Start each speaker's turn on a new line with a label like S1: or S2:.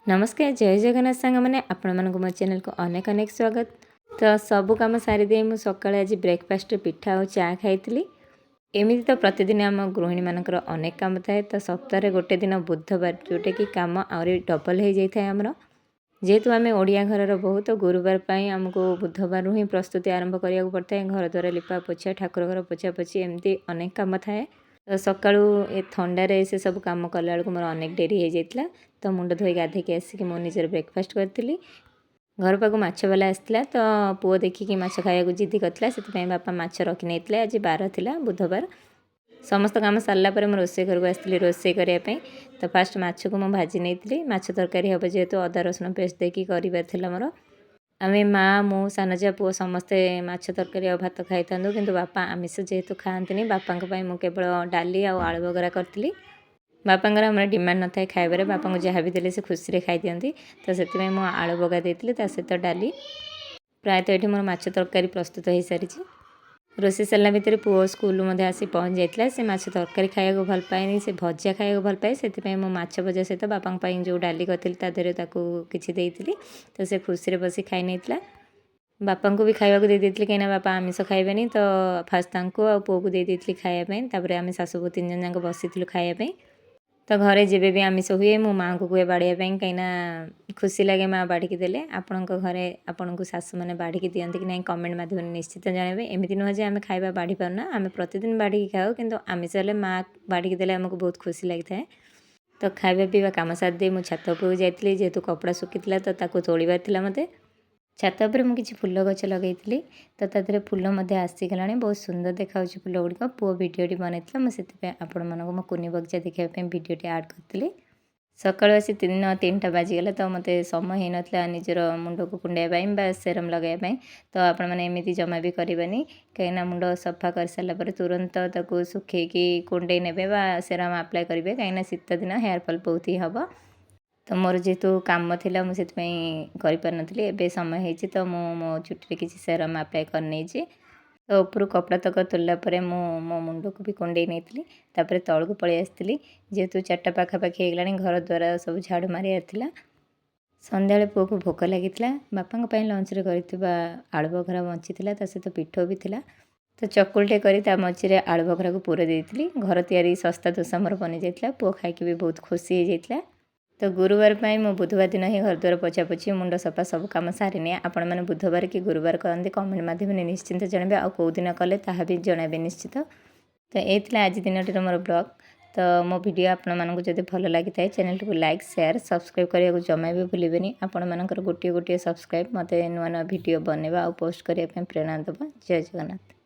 S1: नमस्कार जय जगन्नाथ सांग मैंने आपण मानक मो चैनल को अनेक अनेक स्वागत। तो सब कम सारी दे मुझे सकाଳେ आज ब्रेकफास्ट पिठा और चा खाई। एमती तो प्रतिदिन आम गृहिणी मानकर अनेक काम थाए। तो सप्ताह गोटे दिन बुधवार जोटा कि कम आहरी डबल हो जाए आमर जेहेतु आम ओडिया घर बहु तो गुरुवार आमको बुधवार ही प्रस्तुति आरंभ करा पड़ता है। घर द्वारा लिपा पोछा ठाकुर घर पोछा पोछी एमती अनेक कम थाए। तो सकाळू ए थंडारे से सब काम कला बेलू मोर अनेक डेरी हो जाता। तो मुंड धोई गाधेक आसिक मो निजर ब्रेकफास्ट करी। घर पाक माछवाला आसला तो पुओ देखिकी माछ खाया जिद्दी करता से बापा माछ रखी नहीं। आज बार थिला बुधवार समस्त काम सारा पर रोसे घर को आसती रोसे करने। तो फास्ट माछ को मुझे भाजी नहीं माछ तरकारी हम जेहेतु अदा रसुण पेस्ट देकी कर मोर आम माँ मु सानजा पुओ समस्ते माछ तरकारी और भात खाई था कि बापा आमिष जेहेतु खाती बापा मु केवल डाली आलू बगरा करी। बापांर आम डिमांड न था खाइबार बापा को जहाँ भी देले से खुशी रे खाई दियंती। तो से मुझे आलू बगा देती सहित डाली प्रायतः ये मोर माछ तरकारी प्रस्तुत हो सारी। रोसे सरला भितर पुओ स्कूल आसी पहुँच जाता। से माछ तरकारी खाया भल पाए से भजा खाया भल पाए से मो माछ भजा सहित बापा जो डाली करी तादेह किसी देती। तो से खुशी बसी खाई नहीं बापा को भी खावा दे देती कहीं बापा आमिष खाइबेनी। तो फास्ट पुओ को दे देती खायापी आम सासू बो 3 जन जाक बसी खायापी। तो घरे जब भी आमिष हुए मो माँ को कहे बाड़ियापी कहीं खुशी लगे माँ बाढ़ी देले। आपण घरे आपण को सासू मैंने बाढ़ी दिखती कि नहीं कमेंट माध्यम निश्चित जानवे। एमती नुह जे आम खाଇବା बाढ़ी पारना आम प्रतिदिन बाढ़ी खाऊ कि आमिष हेल्ले माँ बाढ़ी देले आमको बहुत खुशी लगी था। तो खाଇବା पीवा कम साथ दे मुझे छात उपरକୁ जाइली जेहेतु कपड़ा सुखीला तो ताको तोड़बार था मते छात उपर मुझे किसी फूल गच लगे तो तादेह फूल आसीगला बहुत सुंदर देखा फूल गुड़िक पुओ भिडटी बनई मुझे आपण मानक मो कुनी बगीचा देखापी भिडटी आड करी। सकाळू आसी 3टा बाजिगला तो मत समय हो नाला निजर मुंड को कुंडाइबा सेरम लगाइबा। तो आपण मैंने एमती जमा भी करवानी कहीं मुंड सफा कर सारापर तुरंत ताको सुखेकी कुंडे ने सेरम आप्लाय करेंगे कहीं शीत दिन हेयर फॉल बहुत ही हम। तो मोर जेहेतु काम थिला मुझे पारी एबे समय होती तो मो चुट्टी किसी सेरम आप्लाय करनी। तो ऊपर कपड़ा तक तोड़ला मो मुंड को भी कुंडे नहीं तल को पलि आसती जेहेतु 4टा पाखापाखि होगला घर द्वारा सब झाड़ू मारियार था। संध्या पुओ को भोक लगी बापा लंच कर आलू बघरा बची सहित पिठ भी था। तो चकुलटे कर मझे आलू बघरा को पूरा देती घर तैयारी सस्ता दोसा मोर बनी जाता। पुओ खाई भी बहुत खुशी हो जाता। तो गुरुवार मो बुधवार दिन ही घर द्वार पोछा पोछी मुंड सफा सब कम सारी आपण मैंने बुधवार कि गुरुवार करते कमेंट माध्यम निश्चिंत जानवे आ कौ दिन कले ताहा भी जनइबे निश्चित। तो ये आज दिन मोर ब्लॉग। तो मो वीडियो आपण मानक जब भल लगी था चैनल को लाइक शेयर सब्सक्राइब करने को जमा भी भूलें। आपण मानकर गोटे गोटे सब्सक्राइब मत नुआ नुआ वीडियो बनवा और पोस्ट करने प्रेरणा देव। जय जगन्नाथ।